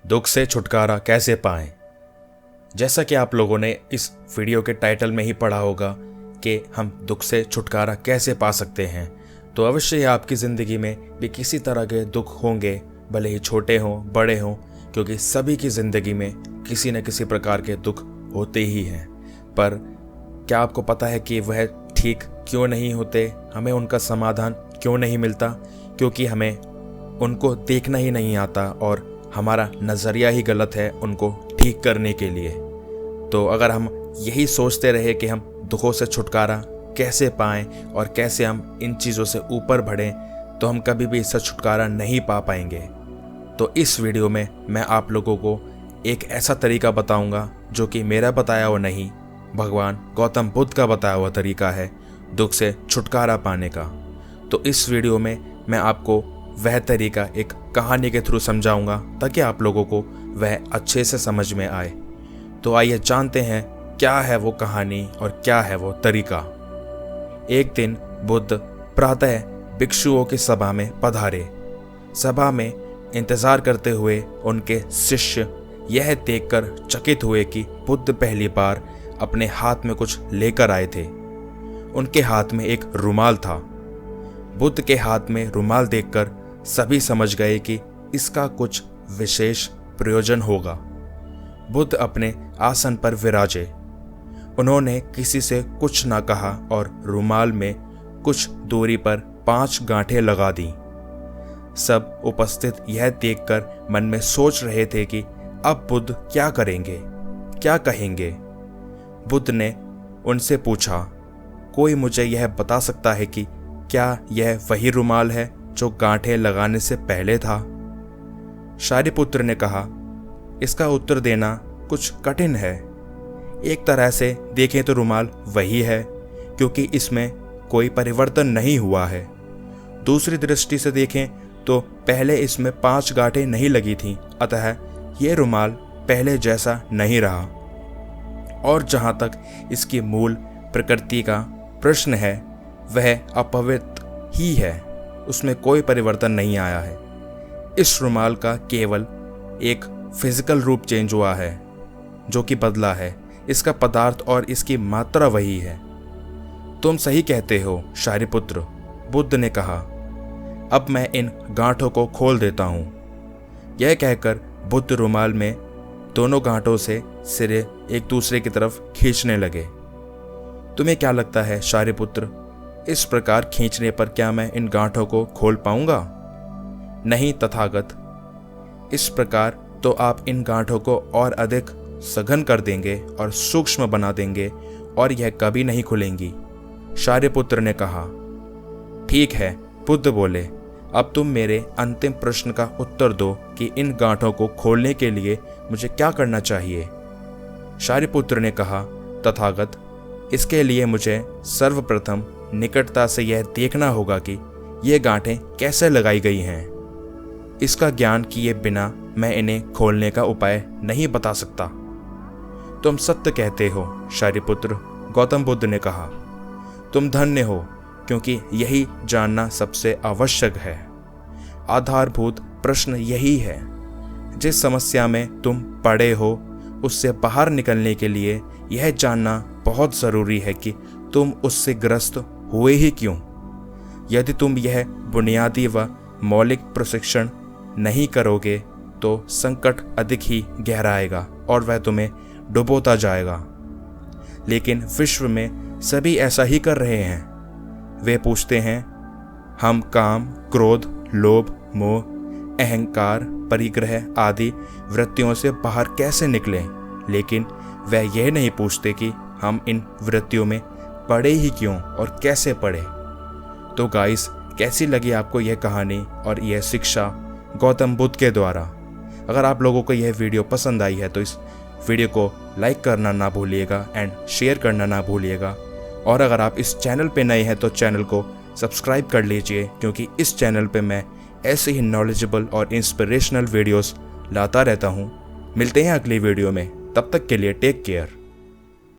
दुख से छुटकारा कैसे पाएं। जैसा कि आप लोगों ने इस वीडियो के टाइटल में ही पढ़ा होगा कि हम दुख से छुटकारा कैसे पा सकते हैं, तो अवश्य ही आपकी ज़िंदगी में भी किसी तरह के दुख होंगे, भले ही छोटे हों बड़े हों, क्योंकि सभी की ज़िंदगी में किसी न किसी प्रकार के दुख होते ही हैं। पर क्या आपको पता है कि वह ठीक क्यों नहीं होते, हमें उनका समाधान क्यों नहीं मिलता? क्योंकि हमें उनको देखना ही नहीं आता और हमारा नज़रिया ही गलत है उनको ठीक करने के लिए। तो अगर हम यही सोचते रहे कि हम दुखों से छुटकारा कैसे पाएं और कैसे हम इन चीज़ों से ऊपर बढ़ें, तो हम कभी भी इससे छुटकारा नहीं पा पाएंगे। तो इस वीडियो में मैं आप लोगों को एक ऐसा तरीका बताऊंगा जो कि मेरा बताया हुआ नहीं, भगवान गौतम बुद्ध का बताया हुआ तरीका है दुख से छुटकारा पाने का। तो इस वीडियो में मैं आपको वह तरीका एक कहानी के थ्रू समझाऊंगा ताकि आप लोगों को वह अच्छे से समझ में आए। तो आइए जानते हैं क्या है वो कहानी और क्या है वो तरीका। एक दिन बुद्ध प्रातः भिक्षुओं की सभा में पधारे। सभा में इंतजार करते हुए उनके शिष्य यह देखकर चकित हुए कि बुद्ध पहली बार अपने हाथ में कुछ लेकर आए थे। उनके हाथ में एक रुमाल था। बुद्ध के हाथ में रुमाल देखकर सभी समझ गए कि इसका कुछ विशेष प्रयोजन होगा। बुद्ध अपने आसन पर विराजे। उन्होंने किसी से कुछ न कहा और रुमाल में कुछ दूरी पर 5 गांठें लगा दी। सब उपस्थित यह देखकर मन में सोच रहे थे कि अब बुद्ध क्या करेंगे, क्या कहेंगे। बुद्ध ने उनसे पूछा, कोई मुझे यह बता सकता है कि क्या यह वही रुमाल है जो गांठें लगाने से पहले था? शारिपुत्र ने कहा, इसका उत्तर देना कुछ कठिन है। एक तरह से देखें तो रुमाल वही है, क्योंकि इसमें कोई परिवर्तन नहीं हुआ है। दूसरी दृष्टि से देखें तो पहले इसमें 5 गांठें नहीं लगी थीं, अतः यह रुमाल पहले जैसा नहीं रहा। और जहां तक इसकी मूल प्रकृति का प्रश्न है, वह अपवित्र ही है, उसमें कोई परिवर्तन नहीं आया है। इस रुमाल का केवल एक फिजिकल रूप चेंज हुआ है, जो कि बदला है। इसका पदार्थ और इसकी मात्रा वही है। तुम सही कहते हो शारिपुत्र, बुद्ध ने कहा। अब मैं इन गांठों को खोल देता हूं। यह कहकर बुद्ध रुमाल में दोनों गांठों से सिरे एक दूसरे की तरफ खींचने लगे। तुम्हें क्या लगता है शारिपुत्र, इस प्रकार खींचने पर क्या मैं इन गांठों को खोल पाऊंगा? नहीं तथागत, इस प्रकार तो आप इन गांठों को और अधिक सघन कर देंगे और सूक्ष्म बना देंगे और यह कभी नहीं खुलेंगी। शारिपुत्र ने कहा, ठीक है। बुद्ध बोले, अब तुम मेरे अंतिम प्रश्न का उत्तर दो कि इन गांठों को खोलने के लिए मुझे क्या करना चाहिए। शारिपुत्र ने कहा, तथागत, इसके लिए मुझे सर्वप्रथम निकटता से यह देखना होगा कि ये गांठें कैसे लगाई गई हैं। इसका ज्ञान किए बिना मैं इन्हें खोलने का उपाय नहीं बता सकता। तुम सत्य कहते हो शारिपुत्र, गौतम बुद्ध ने कहा। तुम धन्य हो, क्योंकि यही जानना सबसे आवश्यक है। आधारभूत प्रश्न यही है। जिस समस्या में तुम पड़े हो, उससे बाहर निकलने के लिए यह जानना बहुत ज़रूरी है कि तुम उससे ग्रस्त हुए ही क्यों। यदि तुम यह बुनियादी व मौलिक प्रशिक्षण नहीं करोगे तो संकट अधिक ही गहराएगा और वह तुम्हें डुबोता जाएगा। लेकिन विश्व में सभी ऐसा ही कर रहे हैं। वे पूछते हैं, हम काम, क्रोध, लोभ, मोह, अहंकार, परिग्रह आदि वृत्तियों से बाहर कैसे निकलें, लेकिन वह यह नहीं पूछते कि हम इन वृत्तियों में पढ़े ही क्यों और कैसे पढ़े। तो गाइस, कैसी लगी आपको यह कहानी और यह शिक्षा गौतम बुद्ध के द्वारा? अगर आप लोगों को यह वीडियो पसंद आई है तो इस वीडियो को लाइक करना ना भूलिएगा एंड शेयर करना ना भूलिएगा। और अगर आप इस चैनल पे नए हैं तो चैनल को सब्सक्राइब कर लीजिए, क्योंकि इस चैनल पे मैं ऐसे ही नॉलेजेबल और इंस्पिरेशनल वीडियोस लाता रहता हूँ। मिलते हैं अगली वीडियो में, तब तक के लिए टेक केयर।